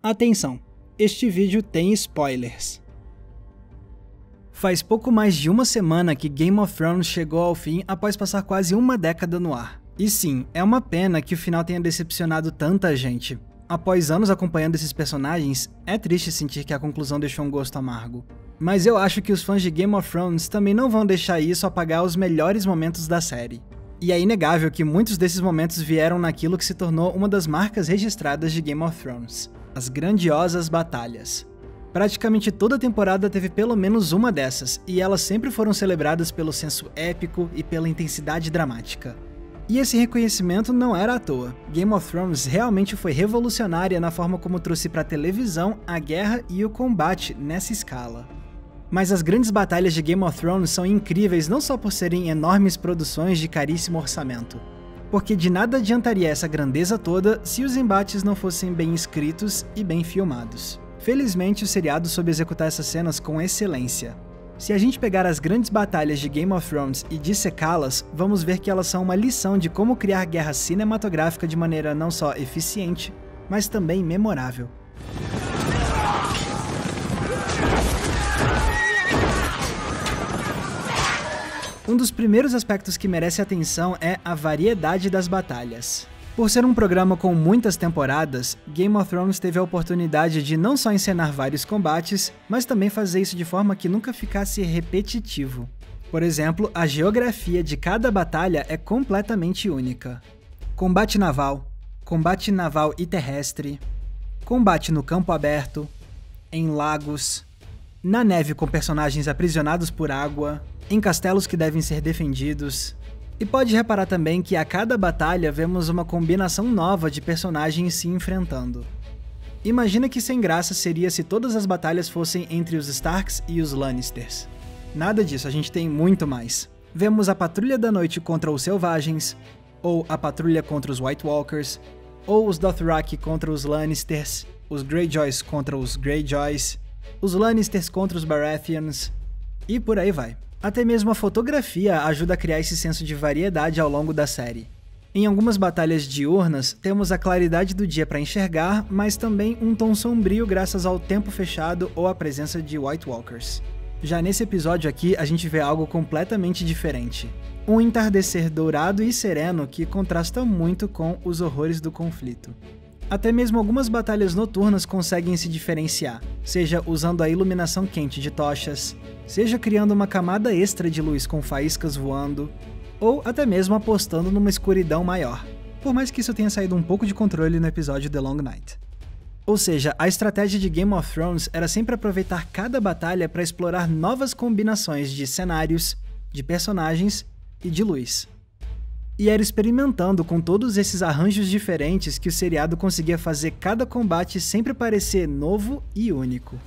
Atenção, este vídeo tem spoilers. Faz pouco mais de uma semana que Game of Thrones chegou ao fim após passar quase uma década no ar. E sim, é uma pena que o final tenha decepcionado tanta gente. Após anos acompanhando esses personagens, é triste sentir que a conclusão deixou um gosto amargo. Mas eu acho que os fãs de Game of Thrones também não vão deixar isso apagar os melhores momentos da série. E é inegável que muitos desses momentos vieram naquilo que se tornou uma das marcas registradas de Game of Thrones: as grandiosas batalhas. Praticamente toda a temporada teve pelo menos uma dessas, e elas sempre foram celebradas pelo senso épico e pela intensidade dramática. E esse reconhecimento não era à toa. Game of Thrones realmente foi revolucionária na forma como trouxe para a televisão a guerra e o combate nessa escala. Mas as grandes batalhas de Game of Thrones são incríveis não só por serem enormes produções de caríssimo orçamento, porque de nada adiantaria essa grandeza toda se os embates não fossem bem escritos e bem filmados. Felizmente o seriado soube executar essas cenas com excelência. Se a gente pegar as grandes batalhas de Game of Thrones e dissecá-las, vamos ver que elas são uma lição de como criar guerra cinematográfica de maneira não só eficiente, mas também memorável. Um dos primeiros aspectos que merece atenção é a variedade das batalhas. Por ser um programa com muitas temporadas, Game of Thrones teve a oportunidade de não só encenar vários combates, mas também fazer isso de forma que nunca ficasse repetitivo. Por exemplo, a geografia de cada batalha é completamente única. Combate naval e terrestre, combate no campo aberto, em lagos, na neve com personagens aprisionados por água, em castelos que devem ser defendidos. E pode reparar também que a cada batalha vemos uma combinação nova de personagens se enfrentando. Imagina que sem graça seria se todas as batalhas fossem entre os Starks e os Lannisters. Nada disso, a gente tem muito mais. Vemos a Patrulha da Noite contra os Selvagens, ou a Patrulha contra os White Walkers, ou os Dothraki contra os Lannisters, os Greyjoys contra os Greyjoys, os Lannisters contra os Baratheons, e por aí vai. Até mesmo a fotografia ajuda a criar esse senso de variedade ao longo da série. Em algumas batalhas diurnas, temos a claridade do dia para enxergar, mas também um tom sombrio graças ao tempo fechado ou à presença de White Walkers. Já nesse episódio aqui, a gente vê algo completamente diferente. Um entardecer dourado e sereno que contrasta muito com os horrores do conflito. Até mesmo algumas batalhas noturnas conseguem se diferenciar, seja usando a iluminação quente de tochas, seja criando uma camada extra de luz com faíscas voando, ou até mesmo apostando numa escuridão maior, por mais que isso tenha saído um pouco de controle no episódio The Long Night. Ou seja, a estratégia de Game of Thrones era sempre aproveitar cada batalha para explorar novas combinações de cenários, de personagens e de luz. E era experimentando com todos esses arranjos diferentes que o seriado conseguia fazer cada combate sempre parecer novo e único.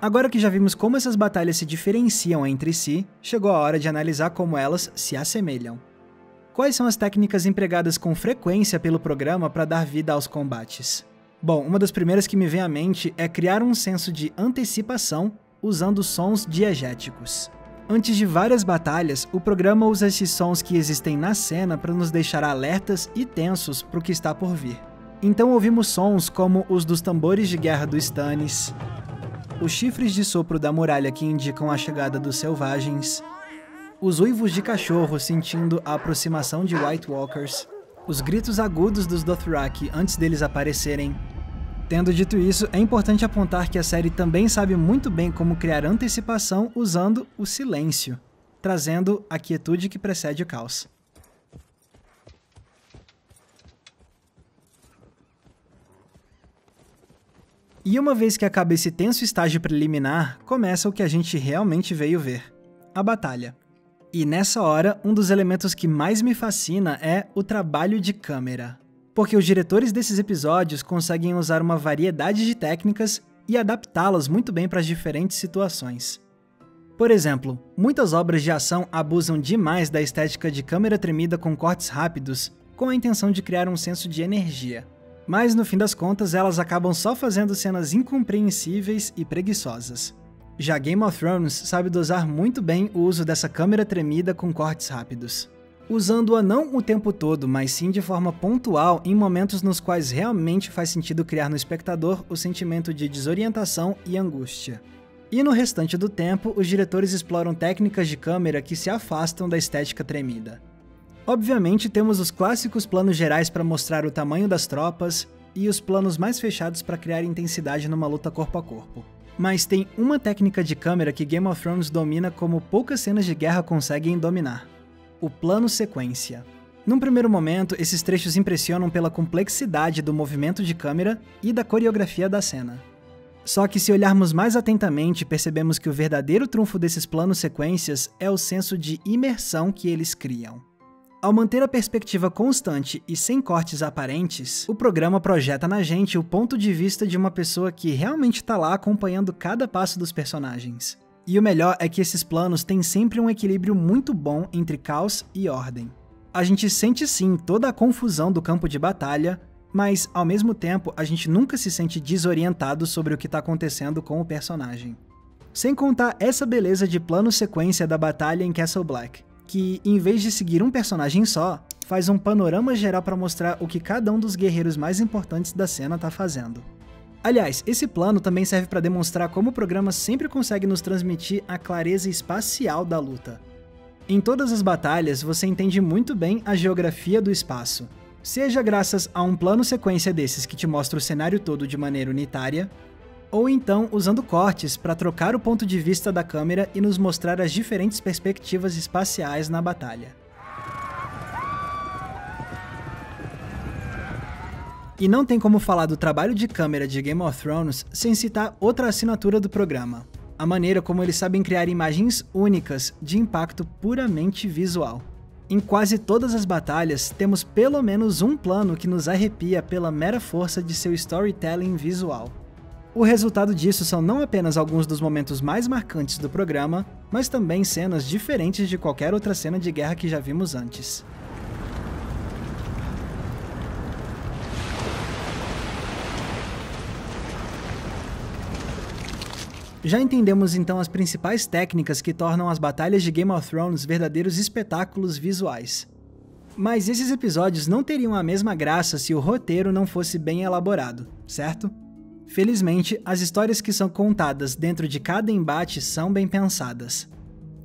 Agora que já vimos como essas batalhas se diferenciam entre si, chegou a hora de analisar como elas se assemelham. Quais são as técnicas empregadas com frequência pelo programa para dar vida aos combates? Bom, uma das primeiras que me vem à mente é criar um senso de antecipação usando sons diegéticos. Antes de várias batalhas, o programa usa esses sons que existem na cena para nos deixar alertas e tensos para o que está por vir. Então ouvimos sons como os dos tambores de guerra do Stannis, os chifres de sopro da muralha que indicam a chegada dos selvagens, os uivos de cachorro sentindo a aproximação de White Walkers, os gritos agudos dos Dothraki antes deles aparecerem. Tendo dito isso, é importante apontar que a série também sabe muito bem como criar antecipação usando o silêncio, trazendo a quietude que precede o caos. E uma vez que acaba esse tenso estágio preliminar, começa o que a gente realmente veio ver: a batalha. E nessa hora, um dos elementos que mais me fascina é o trabalho de câmera. Porque os diretores desses episódios conseguem usar uma variedade de técnicas e adaptá-las muito bem para as diferentes situações. Por exemplo, muitas obras de ação abusam demais da estética de câmera tremida com cortes rápidos, com a intenção de criar um senso de energia. Mas no fim das contas, elas acabam só fazendo cenas incompreensíveis e preguiçosas. Já Game of Thrones sabe dosar muito bem o uso dessa câmera tremida com cortes rápidos. usando-a não o tempo todo, mas sim de forma pontual em momentos nos quais realmente faz sentido criar no espectador o sentimento de desorientação e angústia. E no restante do tempo, os diretores exploram técnicas de câmera que se afastam da estética tremida. Obviamente, temos os clássicos planos gerais para mostrar o tamanho das tropas e os planos mais fechados para criar intensidade numa luta corpo a corpo. Mas tem uma técnica de câmera que Game of Thrones domina como poucas cenas de guerra conseguem dominar: o plano sequência. Num primeiro momento, esses trechos impressionam pela complexidade do movimento de câmera e da coreografia da cena. Só que se olharmos mais atentamente, percebemos que o verdadeiro trunfo desses planos sequências é o senso de imersão que eles criam. Ao manter a perspectiva constante e sem cortes aparentes, o programa projeta na gente o ponto de vista de uma pessoa que realmente está lá acompanhando cada passo dos personagens. E o melhor é que esses planos têm sempre um equilíbrio muito bom entre caos e ordem. A gente sente sim toda a confusão do campo de batalha, mas ao mesmo tempo a gente nunca se sente desorientado sobre o que está acontecendo com o personagem. Sem contar essa beleza de plano sequência da batalha em Castle Black, que, em vez de seguir um personagem só, faz um panorama geral para mostrar o que cada um dos guerreiros mais importantes da cena está fazendo. Aliás, esse plano também serve para demonstrar como o programa sempre consegue nos transmitir a clareza espacial da luta. Em todas as batalhas, você entende muito bem a geografia do espaço, seja graças a um plano sequência desses que te mostra o cenário todo de maneira unitária, ou então usando cortes para trocar o ponto de vista da câmera e nos mostrar as diferentes perspectivas espaciais na batalha. E não tem como falar do trabalho de câmera de Game of Thrones sem citar outra assinatura do programa: a maneira como eles sabem criar imagens únicas de impacto puramente visual. Em quase todas as batalhas, temos pelo menos um plano que nos arrepia pela mera força de seu storytelling visual. O resultado disso são não apenas alguns dos momentos mais marcantes do programa, mas também cenas diferentes de qualquer outra cena de guerra que já vimos antes. Já entendemos então as principais técnicas que tornam as batalhas de Game of Thrones verdadeiros espetáculos visuais. Mas esses episódios não teriam a mesma graça se o roteiro não fosse bem elaborado, certo? Felizmente, as histórias que são contadas dentro de cada embate são bem pensadas.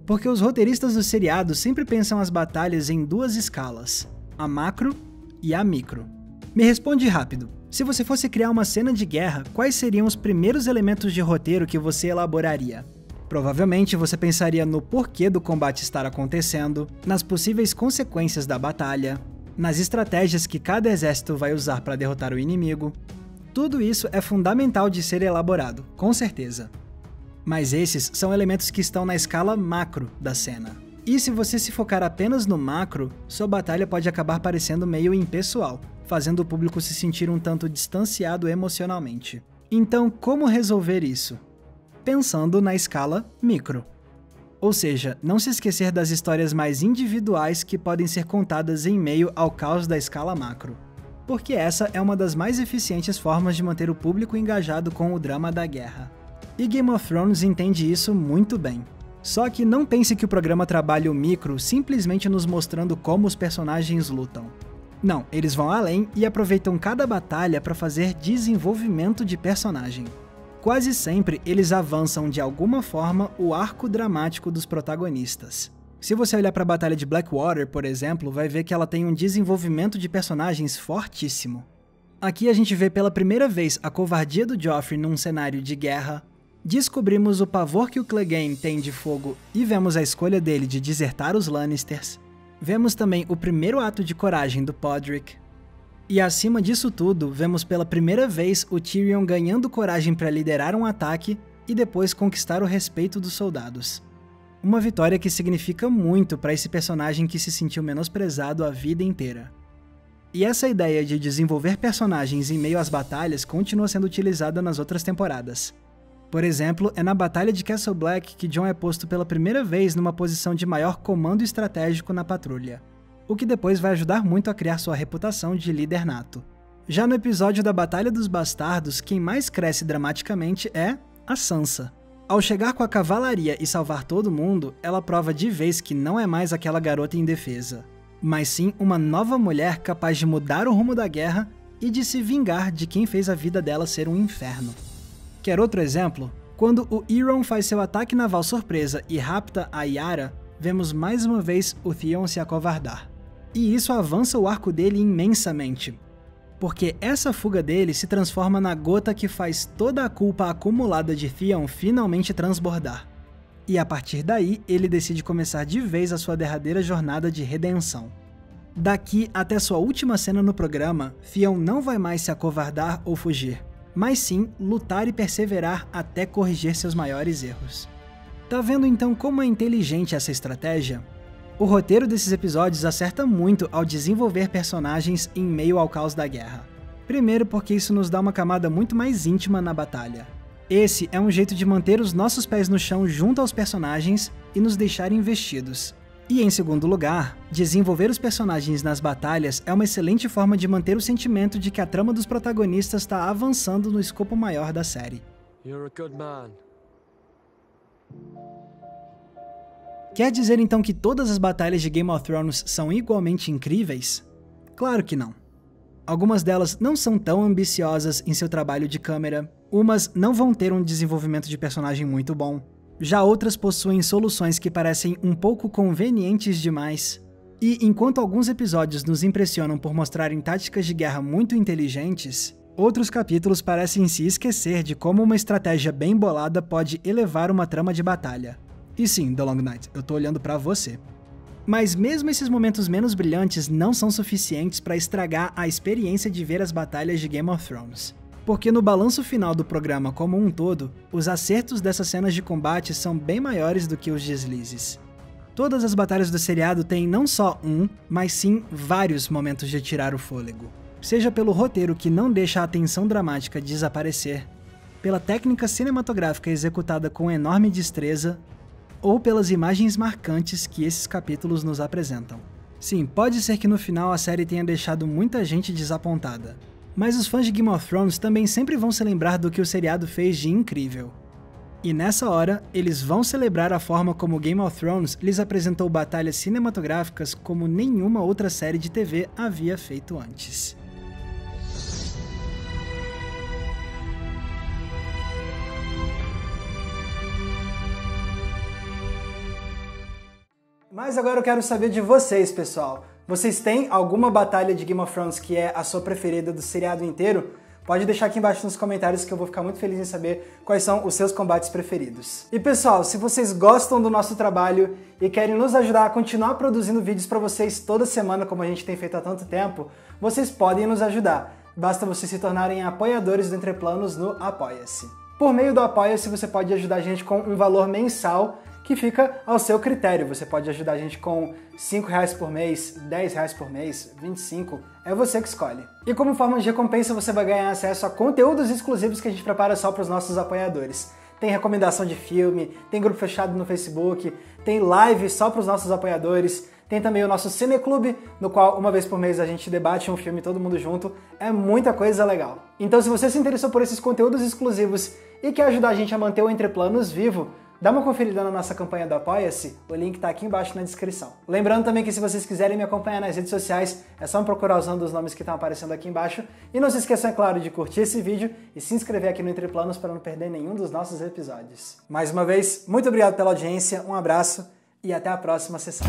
Porque os roteiristas do seriado sempre pensam as batalhas em duas escalas: a macro e a micro. Me responde rápido. Se você fosse criar uma cena de guerra, quais seriam os primeiros elementos de roteiro que você elaboraria? Provavelmente você pensaria no porquê do combate estar acontecendo, nas possíveis consequências da batalha, nas estratégias que cada exército vai usar para derrotar o inimigo. Tudo isso é fundamental de ser elaborado, com certeza. Mas esses são elementos que estão na escala macro da cena. E se você se focar apenas no macro, sua batalha pode acabar parecendo meio impessoal, fazendo o público se sentir um tanto distanciado emocionalmente. Então, como resolver isso? Pensando na escala micro. Ou seja, não se esquecer das histórias mais individuais que podem ser contadas em meio ao caos da escala macro. Porque essa é uma das mais eficientes formas de manter o público engajado com o drama da guerra. E Game of Thrones entende isso muito bem. Só que não pense que o programa trabalha o micro simplesmente nos mostrando como os personagens lutam. Não, eles vão além e aproveitam cada batalha para fazer desenvolvimento de personagem. Quase sempre eles avançam de alguma forma o arco dramático dos protagonistas. Se você olhar para a Batalha de Blackwater, por exemplo, vai ver que ela tem um desenvolvimento de personagens fortíssimo. Aqui a gente vê pela primeira vez a covardia do Joffrey num cenário de guerra, descobrimos o pavor que o Clegane tem de fogo e vemos a escolha dele de desertar os Lannisters. Vemos também o primeiro ato de coragem do Podrick. E acima disso tudo, vemos pela primeira vez o Tyrion ganhando coragem para liderar um ataque e depois conquistar o respeito dos soldados. Uma vitória que significa muito para esse personagem que se sentiu menosprezado a vida inteira. E essa ideia de desenvolver personagens em meio às batalhas continua sendo utilizada nas outras temporadas. Por exemplo, é na Batalha de Castle Black que Jon é posto pela primeira vez numa posição de maior comando estratégico na patrulha, o que depois vai ajudar muito a criar sua reputação de líder nato. Já no episódio da Batalha dos Bastardos, quem mais cresce dramaticamente é a Sansa. Ao chegar com a cavalaria e salvar todo mundo, ela prova de vez que não é mais aquela garota indefesa. mas sim uma nova mulher capaz de mudar o rumo da guerra e de se vingar de quem fez a vida dela ser um inferno. Quer outro exemplo? Quando o Euron faz seu ataque naval surpresa e rapta a Yara, vemos mais uma vez o Theon se acovardar. E isso avança o arco dele imensamente, porque essa fuga dele se transforma na gota que faz toda a culpa acumulada de Theon finalmente transbordar. E a partir daí, ele decide começar de vez a sua derradeira jornada de redenção. Daqui até sua última cena no programa, Theon não vai mais se acovardar ou fugir, mas sim lutar e perseverar até corrigir seus maiores erros. Tá vendo então como é inteligente essa estratégia? O roteiro desses episódios acerta muito ao desenvolver personagens em meio ao caos da guerra. Primeiro porque isso nos dá uma camada muito mais íntima na batalha. Esse é um jeito de manter os nossos pés no chão junto aos personagens e nos deixar investidos. E em segundo lugar, desenvolver os personagens nas batalhas é uma excelente forma de manter o sentimento de que a trama dos protagonistas está avançando no escopo maior da série. You're a good man. Quer dizer então que todas as batalhas de Game of Thrones são igualmente incríveis? Claro que não. Algumas delas não são tão ambiciosas em seu trabalho de câmera, umas não vão ter um desenvolvimento de personagem muito bom, já outras possuem soluções que parecem um pouco convenientes demais. E enquanto alguns episódios nos impressionam por mostrarem táticas de guerra muito inteligentes, outros capítulos parecem se esquecer de como uma estratégia bem bolada pode elevar uma trama de batalha. E sim, The Long Night, eu tô olhando pra você. Mas mesmo esses momentos menos brilhantes não são suficientes para estragar a experiência de ver as batalhas de Game of Thrones. Porque no balanço final do programa como um todo, os acertos dessas cenas de combate são bem maiores do que os deslizes. Todas as batalhas do seriado têm não só um, mas sim vários momentos de tirar o fôlego. Seja pelo roteiro que não deixa a tensão dramática desaparecer, pela técnica cinematográfica executada com enorme destreza, ou pelas imagens marcantes que esses capítulos nos apresentam. Sim, pode ser que no final a série tenha deixado muita gente desapontada, mas os fãs de Game of Thrones também sempre vão se lembrar do que o seriado fez de incrível. E nessa hora, eles vão celebrar a forma como Game of Thrones lhes apresentou batalhas cinematográficas como nenhuma outra série de TV havia feito antes. Mas agora eu quero saber de vocês, pessoal. Vocês têm alguma batalha de Game of Thrones que é a sua preferida do seriado inteiro? Pode deixar aqui embaixo nos comentários que eu vou ficar muito feliz em saber quais são os seus combates preferidos. E pessoal, se vocês gostam do nosso trabalho e querem nos ajudar a continuar produzindo vídeos para vocês toda semana, como a gente tem feito há tanto tempo, vocês podem nos ajudar. Basta vocês se tornarem apoiadores do Entreplanos no Apoia-se. Por meio do Apoia-se, você pode ajudar a gente com um valor mensal que fica ao seu critério. Você pode ajudar a gente com R$5 por mês, R$10 por mês, 25, é você que escolhe. E como forma de recompensa você vai ganhar acesso a conteúdos exclusivos que a gente prepara só para os nossos apoiadores. Tem recomendação de filme, tem grupo fechado no Facebook, tem live só para os nossos apoiadores, tem também o nosso Cineclube, no qual uma vez por mês a gente debate um filme todo mundo junto, é muita coisa legal. Então se você se interessou por esses conteúdos exclusivos e quer ajudar a gente a manter o Entreplanos vivo, dá uma conferida na nossa campanha do Apoia-se, o link tá aqui embaixo na descrição. Lembrando também que se vocês quiserem me acompanhar nas redes sociais, é só me procurar usando os nomes que estão aparecendo aqui embaixo. E não se esqueçam, é claro, de curtir esse vídeo e se inscrever aqui no Entreplanos para não perder nenhum dos nossos episódios. Mais uma vez, muito obrigado pela audiência, um abraço e até a próxima sessão.